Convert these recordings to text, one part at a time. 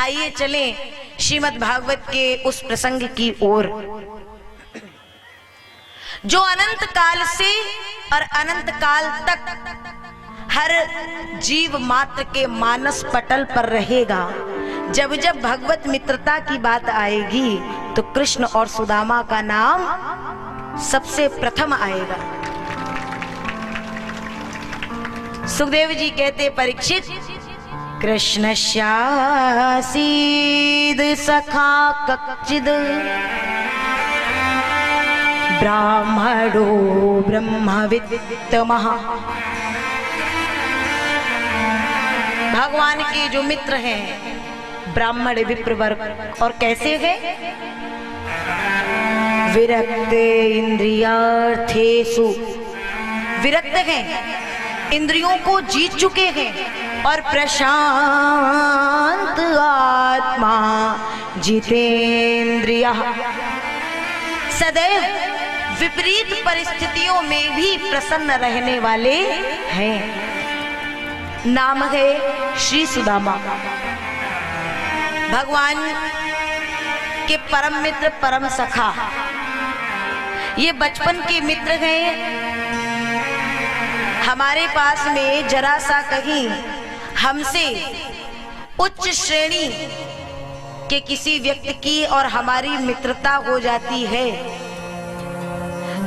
आइए चलें श्रीमद् भागवत के उस प्रसंग की ओर जो अनंत काल से और अनंत काल तक हर जीव मात्र के मानस पटल पर रहेगा। जब जब भगवत मित्रता की बात आएगी तो कृष्ण और सुदामा का नाम सबसे प्रथम आएगा। सुखदेव जी कहते, परीक्षित, कृष्णस्यासीद सखा कच्चिद ब्राह्मणो ब्रह्मवित्तमः। भगवान के जो मित्र हैं ब्राह्मण विप्र वर्ग, और कैसे हैं? विरक्त इंद्रियार्थेषु, विरक्त हैं, इंद्रियों को जीत चुके हैं, और प्रशांत आत्मा जितेंद्रियः, सदैव विपरीत परिस्थितियों में भी प्रसन्न रहने वाले हैं। नाम है श्री सुदामा। भगवान के परम मित्र, परम सखा, ये बचपन के मित्र हैं। हमारे पास में जरा सा कहीं हमसे उच्च श्रेणी के किसी व्यक्ति की और हमारी मित्रता हो जाती है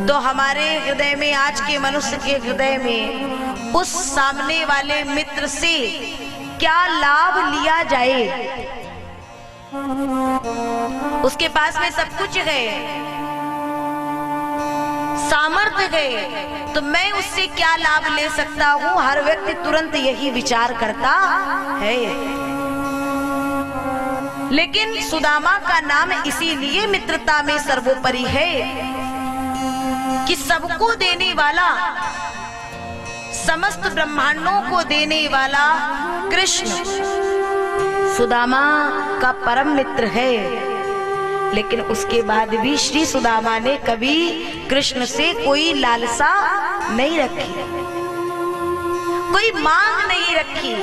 तो हमारे हृदय में, आज के मनुष्य के हृदय में, उस सामने वाले मित्र से क्या लाभ लिया जाए। उसके पास में सब कुछ है, सामर्थ्य है, तो मैं उससे क्या लाभ ले सकता हूं? हर व्यक्ति तुरंत यही विचार करता है। लेकिन सुदामा का नाम इसीलिए मित्रता में सर्वोपरि है कि सबको देने वाला, समस्त ब्रह्मांडों को देने वाला कृष्ण सुदामा का परम मित्र है। लेकिन उसके बाद भी श्री सुदामा ने कभी कृष्ण से कोई लालसा नहीं रखी, कोई मांग नहीं रखी।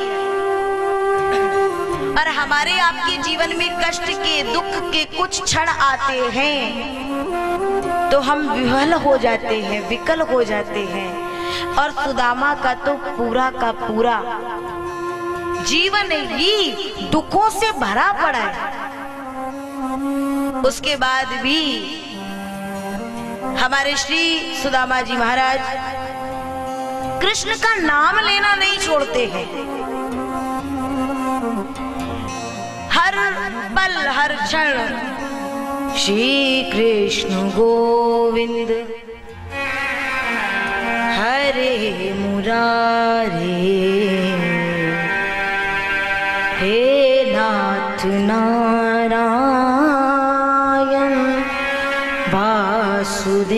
और हमारे आपके जीवन में कष्ट के, दुख के कुछ क्षण आते हैं तो हम विह्वल हो जाते हैं, विकल हो जाते हैं। और सुदामा का तो पूरा का पूरा जीवन ही दुखों से भरा पड़ा है। उसके बाद भी हमारे श्री सुदामा जी महाराज कृष्ण का नाम लेना नहीं छोड़ते हैं। हर पल, हर क्षण श्री कृष्ण गोविंद हरे मुरारे, हे नाथ नारायण वासुदेवा।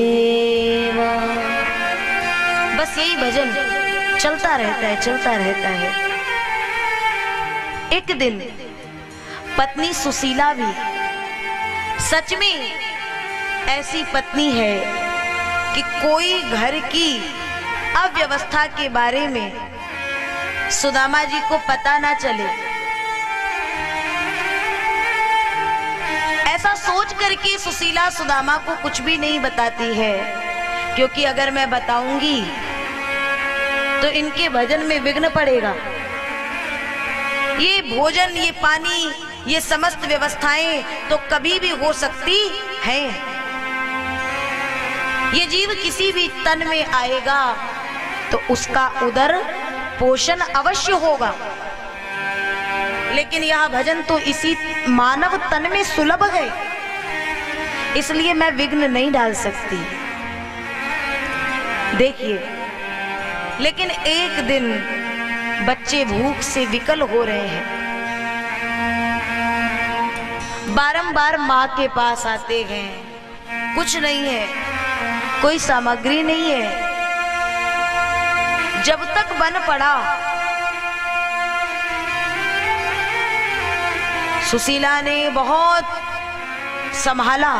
बस यही भजन चलता रहता है, चलता रहता है। एक दिन पत्नी सुशीला भी सच में ऐसी पत्नी है कि कोई घर की अव्यवस्था के बारे में सुदामा जी को पता ना चले, ऐसा सोच करके सुशीला सुदामा को कुछ भी नहीं बताती है, क्योंकि अगर मैं बताऊंगी तो इनके भजन में विघ्न पड़ेगा। ये भोजन, ये पानी, ये समस्त व्यवस्थाएं तो कभी भी हो सकती हैं। ये जीव किसी भी तन में आएगा तो उसका उदर पोषण अवश्य होगा, लेकिन यह भजन तो इसी मानव तन में सुलभ है, इसलिए मैं विघ्न नहीं डाल सकती। देखिए, लेकिन एक दिन बच्चे भूख से विकल हो रहे हैं, बारंबार माँ के पास आते हैं, कुछ नहीं है, कोई सामग्री नहीं है। जब तक बन पड़ा, सुशीला ने बहुत संभाला,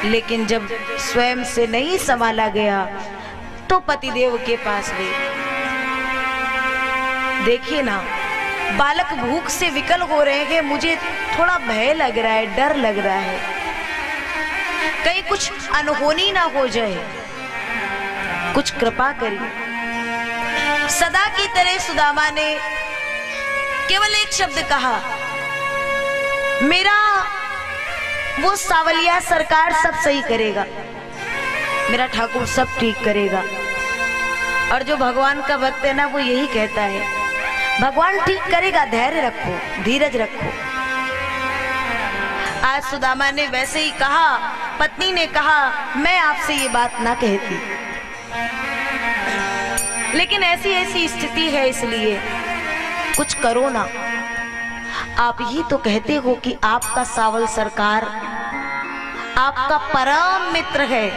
लेकिन जब स्वयं से नहीं संभाला गया तो पतिदेव के पास गई। देखिए ना, बालक भूख से विकल हो रहे हैं, मुझे थोड़ा भय लग रहा है, डर लग रहा है, कहीं कुछ अनहोनी ना हो जाए, कुछ कृपा करिए। सदा की तरह सुदामा ने केवल एक शब्द कहा, मेरा वो सावलिया सरकार सब सही करेगा, मेरा ठाकुर सब ठीक करेगा। और जो भगवान का भक्त है ना, वो यही कहता है, भगवान ठीक करेगा, धैर्य रखो, धीरज रखो। आज सुदामा ने वैसे ही कहा, पत्नी ने कहा, मैं आपसे ये बात ना कहती, लेकिन ऐसी ऐसी स्थिति है, इसलिए कुछ करो ना। आप ही तो कहते हो कि आपका सावल सरकार आपका परम मित्र है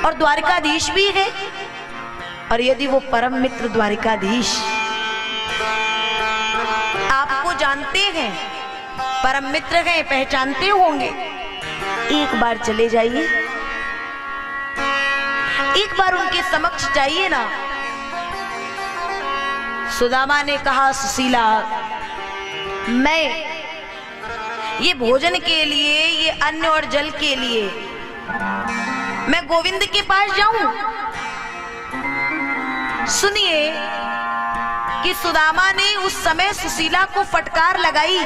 और द्वारिकाधीश भी है, और यदि वो परम मित्र द्वारिकाधीश आपको जानते हैं, परम मित्र हैं, पहचानते होंगे, एक बार चले जाइए, एक बार उनके समक्ष जाइए ना। सुदामा ने कहा, सुशीला, मैं ये भोजन के लिए, ये अन्न और जल के लिए मैं गोविंद के पास जाऊं? सुनिए कि सुदामा ने उस समय सुशीला को फटकार लगाई,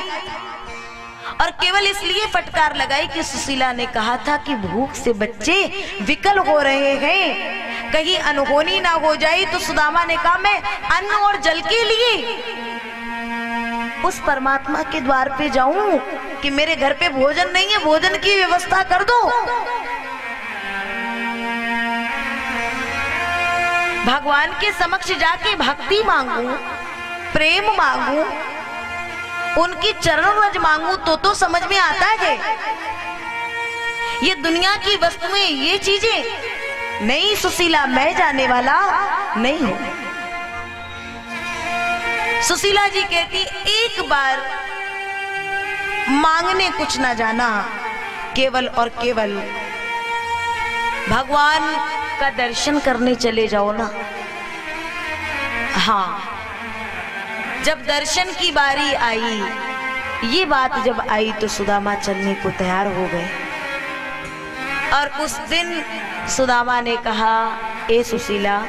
और केवल इसलिए फटकार लगाई कि सुशीला ने कहा था कि भूख से बच्चे विकल हो रहे हैं, कहीं अनहोनी ना हो जाए। तो सुदामा ने कहा, मैं अन्न और जल के लिए उस परमात्मा के द्वार पे जाऊं कि मेरे घर पे भोजन नहीं है, भोजन की व्यवस्था कर दो। भगवान के समक्ष जाके भक्ति मांगू, प्रेम मांगू, उनकी चरण रज मांगू तो समझ में आता है। ये दुनिया की वस्तुएं, ये चीजें नहीं सुशीला, मैं जाने वाला नहीं हूं। सुशीला जी कहती, एक बार मांगने कुछ ना जाना, केवल और केवल भगवान का दर्शन करने चले जाओ ना। हाँ, जब दर्शन की बारी आई, ये बात जब आई, तो सुदामा चलने को तैयार हो गए। और उस दिन सुदामा ने कहा, ए सुशीला,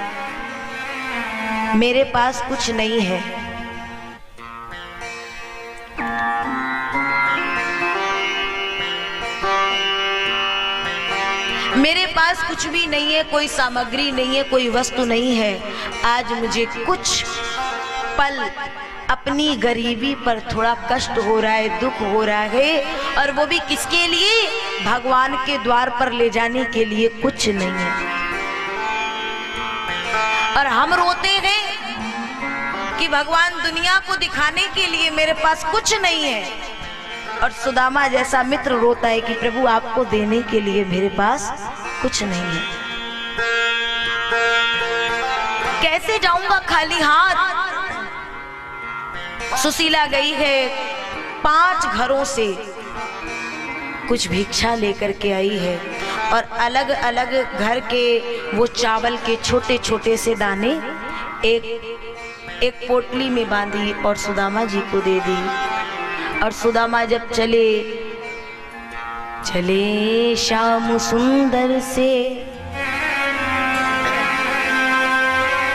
मेरे पास कुछ नहीं है, मेरे पास कुछ भी नहीं है, कोई सामग्री नहीं है, कोई वस्तु नहीं है। आज मुझे कुछ पल अपनी गरीबी पर थोड़ा कष्ट हो रहा है, दुख हो रहा है, और वो भी किसके लिए? भगवान के द्वार पर ले जाने के लिए कुछ नहीं है। और हम रोते हैं कि भगवान दुनिया को दिखाने के लिए मेरे पास कुछ नहीं है, और सुदामा जैसा मित्र रोता है कि प्रभु आपको देने के लिए मेरे पास कुछ नहीं है। कैसे जाऊंगा खाली हाथ? सुशीला गई है 5 घरों से कुछ भिक्षा लेकर के आई है, और अलग अलग घर के वो चावल के छोटे छोटे से दाने एक पोटली में बांधी और सुदामा जी को दे दी। और सुदामा जब चले श्याम सुंदर से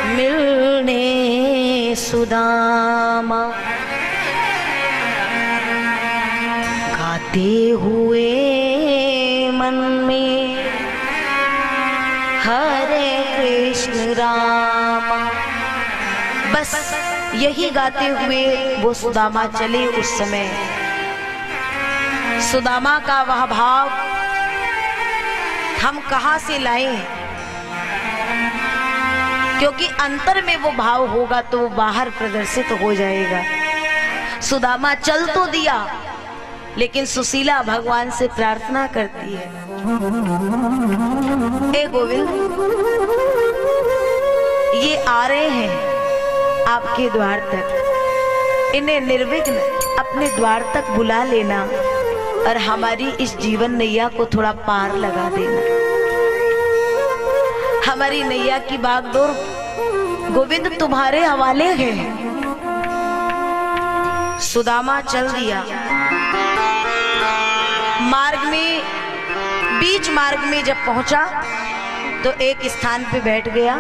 मिलने सुदामा, गाते हुए मन में हरे कृष्ण रामा। बस यही गाते हुए वो सुदामा चले। उस समय सुदामा का वह भाव हम कहां से लाएं? क्योंकि अंतर में वो भाव होगा तो वो बाहर प्रदर्शित हो जाएगा। सुदामा चल तो दिया, लेकिन सुशीला भगवान से प्रार्थना करती है, हे गोविंद, ये आ रहे हैं आपके द्वार तक, इन्हें निर्विघ्न अपने द्वार तक बुला लेना और हमारी इस जीवन नैया को थोड़ा पार लगा देना। हमारी नैया की बागडोर गोविंद तुम्हारे हवाले है। सुदामा चल दिया। मार्ग में, बीच मार्ग में जब पहुंचा तो एक स्थान पे बैठ गया।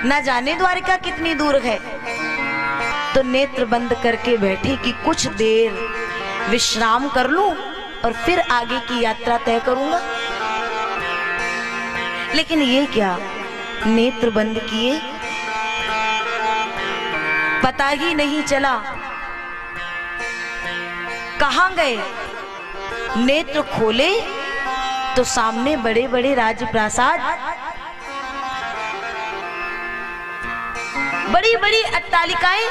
न जाने द्वारिका कितनी दूर है, तो नेत्र बंद करके बैठे कि कुछ देर विश्राम कर लूं और फिर आगे की यात्रा तय करूंगा। लेकिन ये क्या, नेत्र बंद किए, पता ही नहीं चला कहां गए। नेत्र खोले तो सामने बड़े बड़े राजप्रासाद, बड़ी बड़ी अट्टालिकाएं।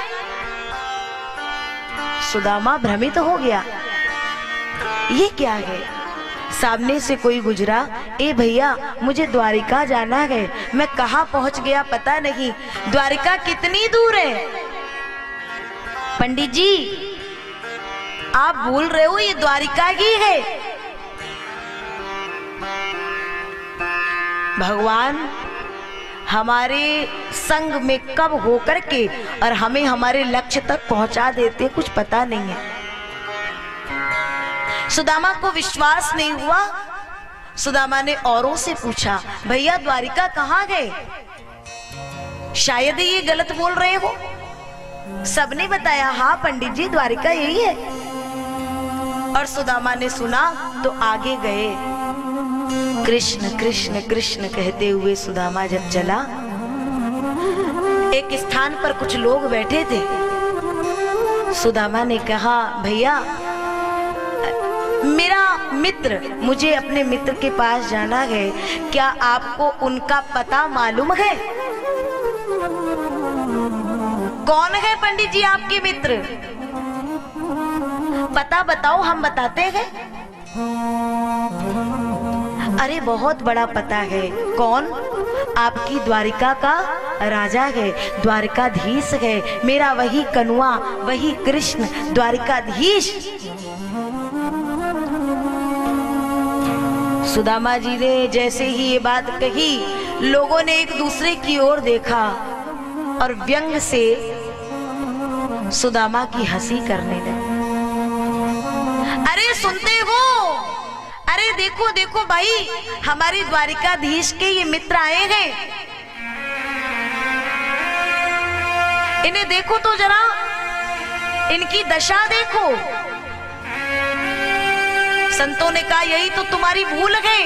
सुदामा भ्रमित हो गया, ये क्या है। सामने से कोई गुजरा, ए भैया मुझे द्वारिका जाना है, मैं कहां पहुंच गया पता नहीं, द्वारिका कितनी दूर है। पंडित जी आप बोल रहे हो ये द्वारिका ही है। भगवान हमारे संग में कब होकर के और हमें हमारे लक्ष्य तक पहुंचा देते कुछ पता नहीं है। सुदामा को विश्वास नहीं हुआ। सुदामा ने औरों से पूछा, भैया द्वारिका कहाँ गए, शायद ये गलत बोल रहे हो। सबने बताया, हाँ पंडित जी द्वारिका यही है। और सुदामा ने सुना तो आगे गए। कृष्ण कृष्ण कृष्ण कहते हुए सुदामा जब चला, एक स्थान पर कुछ लोग बैठे थे। सुदामा ने कहा, भैया मेरा मित्र, मुझे अपने मित्र के पास जाना है, क्या आपको उनका पता मालूम है। कौन है पंडित जी आपके मित्र, पता बताओ हम बताते हैं। अरे बहुत बड़ा पता है। कौन, आपकी द्वारिका का राजा है, द्वारिकाधीश है, मेरा वही कनुआ, वही कृष्ण द्वारिकाधीश। सुदामा जी ने जैसे ही ये बात कही, लोगों ने एक दूसरे की ओर देखा और व्यंग से सुदामा की हंसी करने लगे। अरे सुनते हो, अरे देखो देखो भाई, हमारी द्वारिकाधीश के ये मित्र आए हैं, इन्हें देखो तो जरा, इनकी दशा देखो। संतों ने कहा, यही तो तुम्हारी भूल है,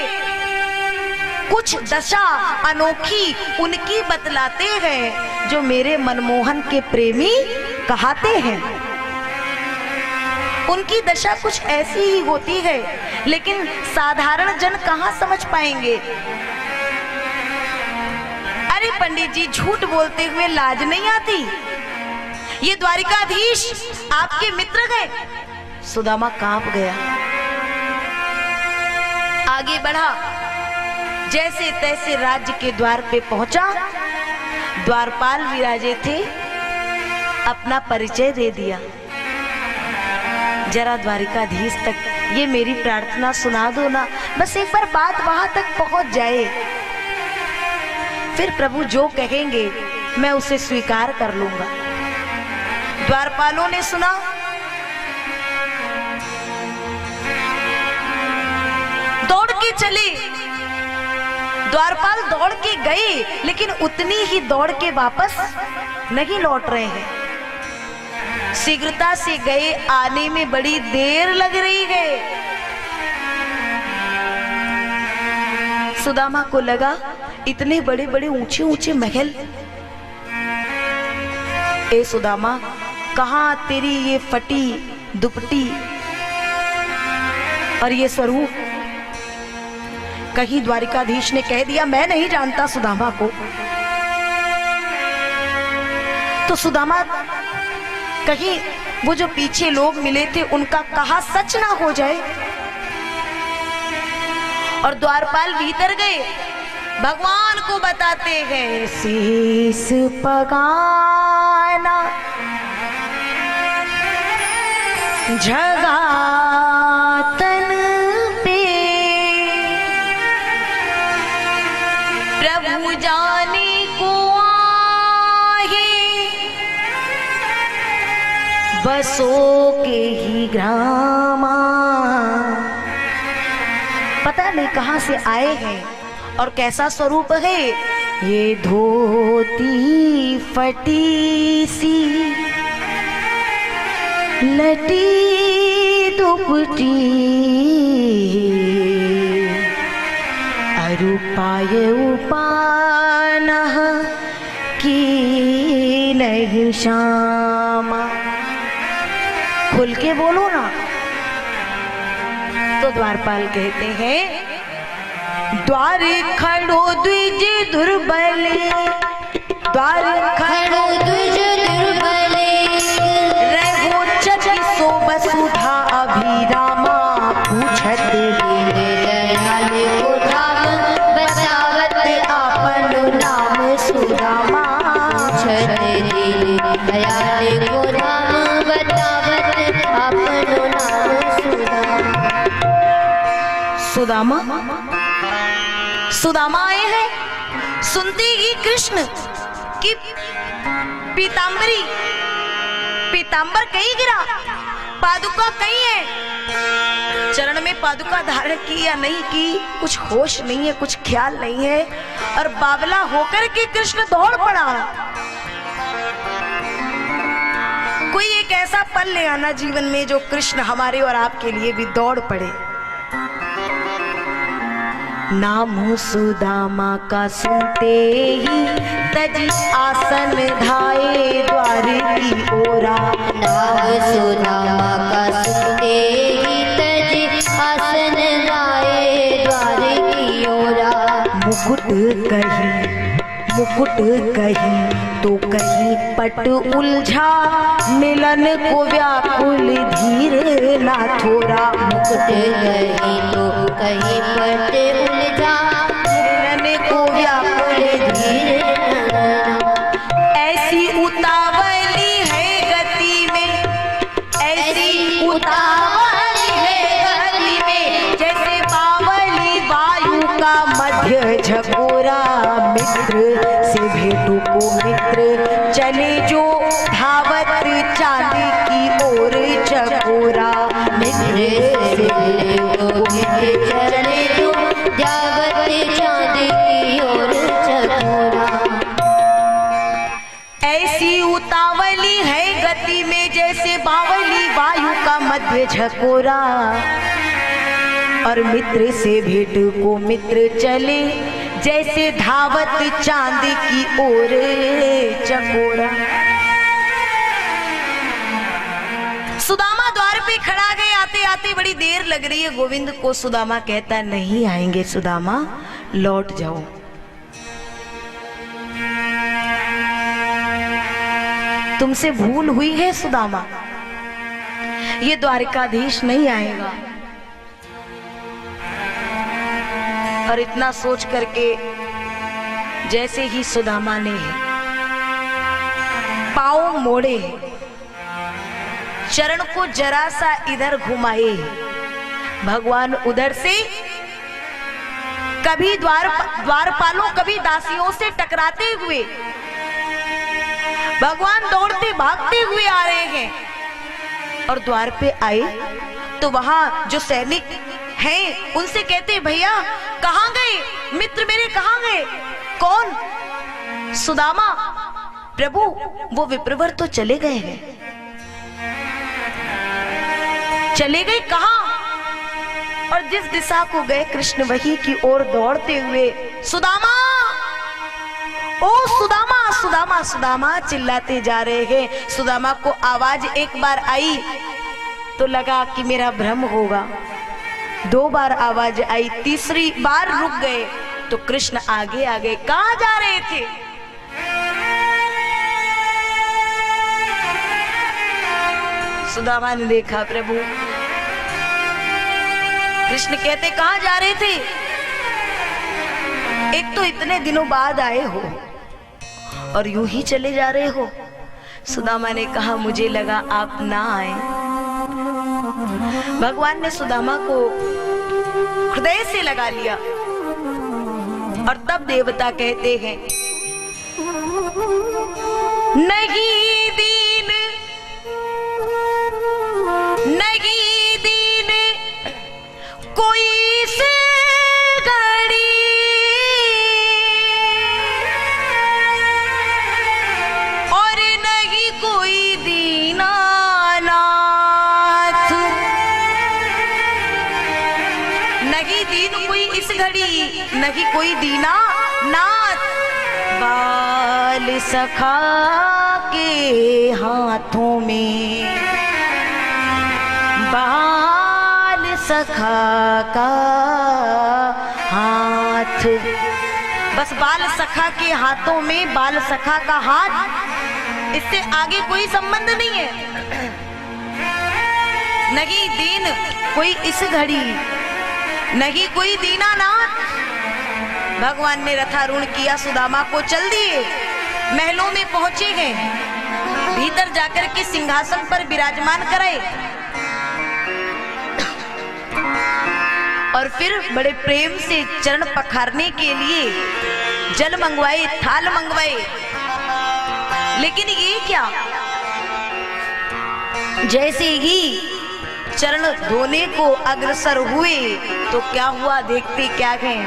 कुछ दशा अनोखी उनकी बतलाते हैं जो मेरे मनमोहन के प्रेमी कहते हैं। उनकी दशा कुछ ऐसी ही होती है, लेकिन साधारण जन कहां समझ पाएंगे। अरे पंडित जी झूठ बोलते हुए लाज नहीं आती, ये द्वारिकाधीश आपके मित्र गए। सुदामा कांप गया, आगे बढ़ा, जैसे तैसे राज्य के द्वार पे पहुंचा। द्वारपाल विराजे थे, अपना परिचय दे दिया। जरा द्वारिकाधीश तक ये मेरी प्रार्थना सुना दो ना, बस एक बार बात वहां तक पहुंच जाए, फिर प्रभु जो कहेंगे मैं उसे स्वीकार कर लूंगा। द्वारपालों ने सुना, दौड़ के चले। द्वारपाल दौड़ के गए, लेकिन उतनी ही दौड़ के वापस नहीं लौट रहे हैं। शीघ्रता से गए, आने में बड़ी देर लग रही है। सुदामा को लगा इतने बड़े बड़े ऊंचे ऊंचे महल। ए सुदामा, कहां तेरी ये फटी दुपट्टी और ये स्वरूप। कहीं द्वारिकाधीश ने कह दिया मैं नहीं जानता सुदामा को, तो सुदामा कहीं वो जो पीछे लोग मिले थे उनका कहा सच ना हो जाए। और द्वारपाल भीतर गए, भगवान को बताते हैं, शीस पगाना जगा तन पे, प्रभु जाने को बसो के ही ग्रामा। पता नहीं कहां से आए हैं और कैसा स्वरूप है। ये धोती फटी सी लटी दुपटी अरुपाय उपानः की नहीं श्यामा। खुल के बोलो ना। तो द्वारपाल कहते हैं द्वार खड़ो द्विज दुर्बले, द्वार खड़ो द्विज दुर्बले, रहो चची सो वसुधा अभिरामा। पूछत दयाल को धाम बतावत आपन नाम सुदामा। पूछत दयाल को धाम बतावत आपन नाम सुदामा। सुदामा सुदामा आए हैं। सुनते ही कृष्ण की पीतांबर कहीं गिरा, पादुका कहीं है। चरण में पादुका धारण की या नहीं की कुछ होश नहीं है, कुछ ख्याल नहीं है। और बावला होकर के कृष्ण दौड़ पड़ा। कोई एक ऐसा पल ले आना जीवन में जो कृष्ण हमारे और आपके लिए भी दौड़ पड़े। नाम सुदामा का सुनते ही तजी आसन धाये द्वार की ओरा। नाम सुदामा का सुनते ही तजी आसन धाये द्वार की ओरा। मुकुट कहीं तो कहीं पट उलझा, मिलन को व्याकुल धीर ना थोड़ा। मुकुट कहीं तो कहीं पट उलझा, मिलन को व्याकुल धीर ना। ऐसी उतावली है गति में, ऐसी उतावली है गति में, जैसे बावली वायु का मध्य झकोरा। मित्र से भेंटू को मित्र चले जो धावत चांदी की ओर चकोरा। मित्र से भेंटू को मित्र चले जो धावत चांदी की ओर चकोरा। ऐसी उतावली है गति में जैसे बावली वायु का मध्य झकोरा। और मित्र से भेंट को मित्र चले जैसे धावत चांद की ओर चकोरा। सुदामा द्वार पे खड़ा गए। आते आते बड़ी देर लग रही है गोविंद को। सुदामा कहता नहीं आएंगे सुदामा, लौट जाओ। तुमसे भूल हुई है सुदामा, ये द्वारिकाधीश नहीं आएगा। और इतना सोच करके जैसे ही सुदामा ने पांव मोड़े, चरण को जरा सा इधर घुमाए, भगवान उधर से कभी द्वारपालों कभी दासियों से टकराते हुए भगवान दौड़ते भागते हुए आ रहे हैं। और द्वार पे आए तो वहां जो सैनिक हैं उनसे कहते भैया कहां गए मित्र मेरे, कहां गए? कौन? सुदामा। प्रभु वो विप्रवर तो चले गए हैं। चले गए कहां? और जिस दिशा को गए कृष्ण वही की ओर दौड़ते हुए सुदामा, ओ सुदामा सुदामा सुदामा चिल्लाते जा रहे हैं। सुदामा को आवाज एक बार आई तो लगा कि मेरा भ्रम होगा, 2 बार आवाज आई, तीसरी बार रुक गए तो कृष्ण आगे आगे। कहां जा रहे थे? सुदामा ने देखा प्रभु। कृष्ण कहते कहां जा रहे थे? एक तो इतने दिनों बाद आए हो और यूं ही चले जा रहे हो। सुदामा ने कहा मुझे लगा आप ना आए। भगवान ने सुदामा को हृदय से लगा लिया और तब देवता कहते हैं नहीं दीन कोई दीना नाथ। बाल सखा के हाथों में, बाल सखा का हाथ। बस बाल सखा के हाथों में, बाल सखा का हाथ, इससे आगे कोई संबंध नहीं है। नहीं दीन कोई इस घड़ी, नहीं कोई दीनानाथ। भगवान ने रथारूढ़ किया, सुदामा को चल दिए, महलों में पहुंचे हैं, भीतर जाकर के सिंहासन पर विराजमान कराए और फिर बड़े प्रेम से चरण पखारने के लिए जल मंगवाए, थाल मंगवाए। लेकिन ये क्या, जैसे ही चरण धोने को अग्रसर हुए तो क्या हुआ, देखते क्या हैं,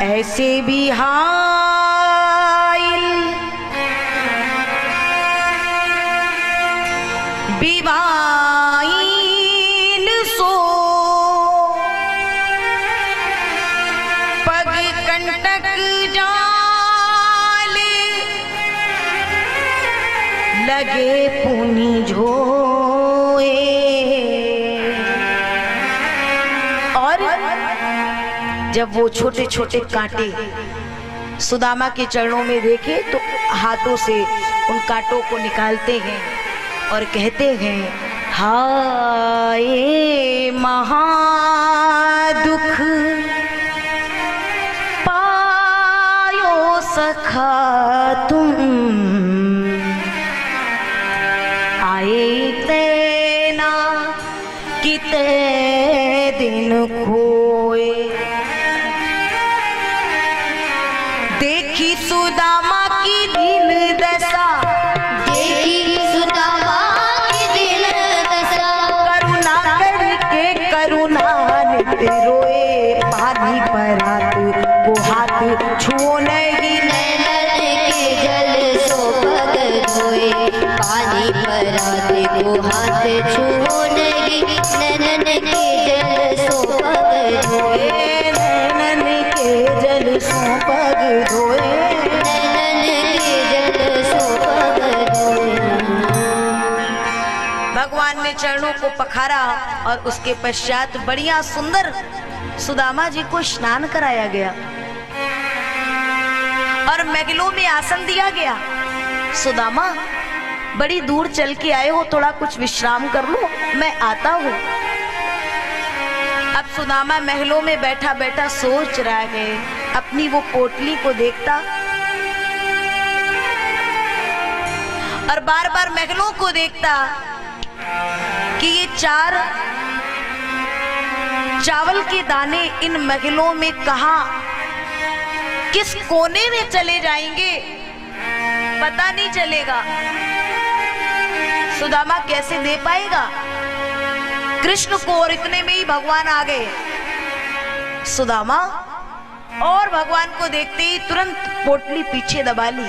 ऐसे भी हाइल बिवाइन सो, पग कंटक जाल लगे पुनि झोए। और जब वो छोटे छोटे कांटे सुदामा के चरणों में देखे तो हाथों से उन कांटों को निकालते हैं और कहते हैं, हाय महादुख पायो सखा तुम, आए तेना किते दिन खोए। देखी सुदामा की दिल दशा, देखी सुदामा की दिल दशा, करुणा करके करुणान्वित रोए। पानी पर हाथ को हाथ छुओ नहीं, नैनन के जल सो पग धोए। पानी पर हाथ को हाथ छुओ नहीं, नैनन के जल सो पग धोए। नैनन के जल सो पग धोए, नैनन के जल सो पग धोए। भगवान ने चरणों को पखारा और उसके पश्चात बढ़िया सुंदर सुदामा जी को स्नान कराया गया और महलों में आसन दिया गया। सुदामा बड़ी दूर चल के आए हो, थोड़ा कुछ विश्राम कर लो, मैं आता हूँ। अब सुदामा महलों में बैठा बैठा सोच रहा है, अपनी वो पोटली को देखता और बार बार महलों को देखता कि ये 4 चावल के दाने इन महलों में कहां, किस कोने में चले जाएंगे पता नहीं चलेगा। सुदामा कैसे दे पाएगा कृष्ण को, और इतने में ही भगवान आ गए। सुदामा और भगवान को देखते ही तुरंत पोटली पीछे दबा ली।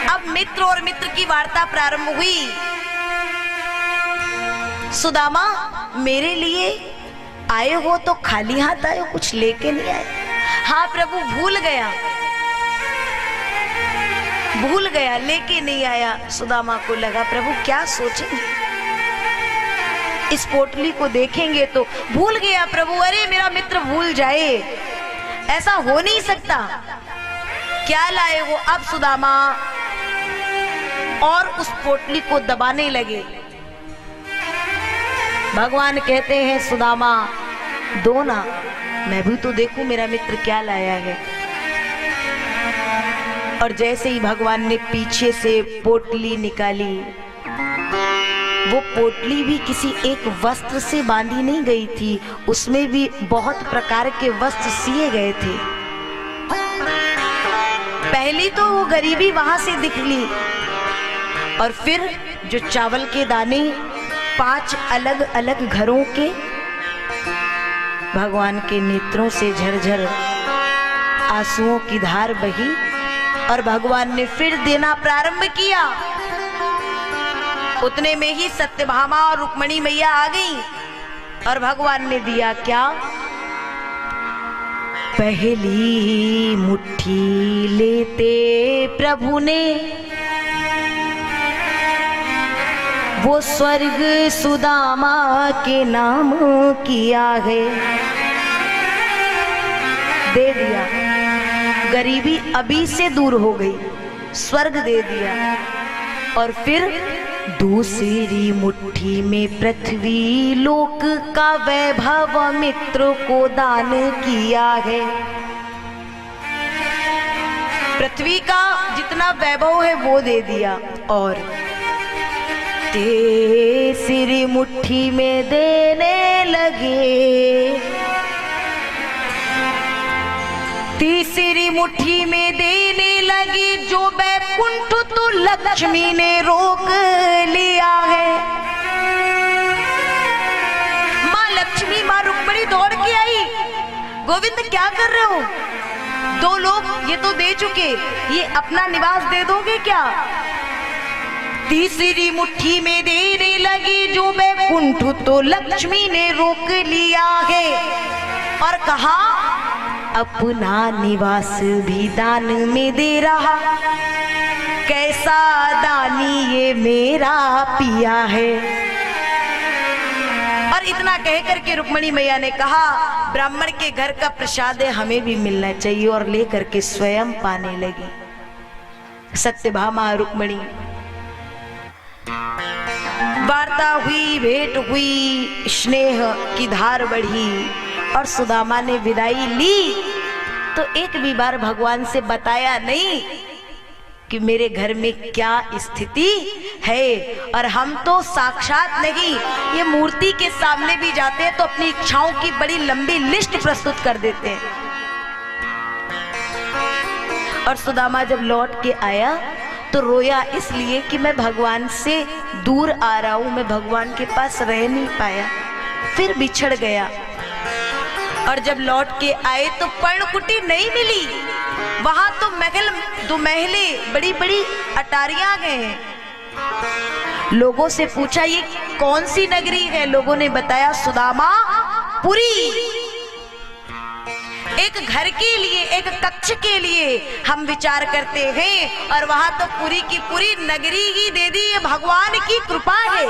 अब मित्र और मित्र की वार्ता प्रारंभ हुई। सुदामा मेरे लिए आए हो तो खाली हाथ आए हो, कुछ लेके नहीं आए। हाँ प्रभु भूल गया लेके नहीं आया। सुदामा को लगा प्रभु क्या सोचेंगे, इस पोटली को देखेंगे तो भूल गया प्रभु, अरे मेरा मित्र भूल जाए, ऐसा हो नहीं सकता। क्या लाए हो? अब सुदामा और उस पोटली को दबाने लगे। भगवान कहते हैं सुदामा दो ना, मैं भी तो देखूं मेरा मित्र क्या लाया है। और जैसे ही भगवान ने पीछे से पोटली निकाली, वो पोटली भी किसी एक वस्त्र से बांधी नहीं गई थी, उसमें भी बहुत प्रकार के वस्त्र सिए गए थे। पहली तो वो गरीबी वहां से दिख ली, और फिर जो चावल के दाने 5 अलग अलग घरों के, भगवान के नेत्रों से झरझर आंसुओं की धार बही और भगवान ने फिर देना प्रारंभ किया। उतने में ही सत्यभामा और रुक्मणी मैया आ गई। और भगवान ने दिया क्या? पहली मुट्ठी लेते प्रभु ने वो स्वर्ग सुदामा के नाम किया है। दे दिया, गरीबी अभी से दूर हो गई, स्वर्ग दे दिया। और फिर दूसरी मुट्ठी में पृथ्वी लोक का वैभव मित्र को दान किया है। पृथ्वी का जितना वैभव है वो दे दिया। और तीसरी मुट्ठी में देने लगे, तीसरी मुट्ठी में देने लगी जो बैकुंठ तो लक्ष्मी ने रोक लिया है। माँ लक्ष्मी, माँ रुक्मिणी दौड़ के आई, गोविंद क्या कर रहे हो? दो लोग ये तो दे चुके, ये अपना निवास दे दोगे क्या? तीसरी मुट्ठी में देने लगी जो बैकुंठ तो लक्ष्मी ने रोक लिया है। और कहा अपना निवास भी दान में दे रहा, कैसा दानी ये मेरा पिया है। और इतना कह करके रुक्मिणी मैया ने कहा ब्राह्मण के घर का प्रसाद हमें भी मिलना चाहिए, और लेकर के स्वयं पाने लगी। सत्यभामा रुक्मिणी वार्ता हुई, भेंट हुई, स्नेह की धार बढ़ी और सुदामा ने विदाई ली। तो एक भी बार भगवान से बताया नहीं कि मेरे घर में क्या स्थिति है। और हम तो साक्षात नहीं, ये मूर्ति के सामने भी जाते हैं तो अपनी इच्छाओं की बड़ी लंबी लिस्ट प्रस्तुत कर देते हैं। और सुदामा जब लौट के आया तो रोया, इसलिए कि मैं भगवान से दूर आ रहा हूं, मैं भगवान के पास रह नहीं पाया, फिर बिछड़ गया। और जब लौट के आए तो पर्णकुटी नहीं मिली, वहां तो महल, दो महले, बड़ी बड़ी अटारियां गए। लोगों से पूछा ये कौन सी नगरी है? लोगों ने बताया सुदामा पुरी। एक घर के लिए, एक कक्ष के लिए हम विचार करते हैं, और वहां तो पूरी की पूरी नगरी ही दे दी। ये भगवान की कृपा है।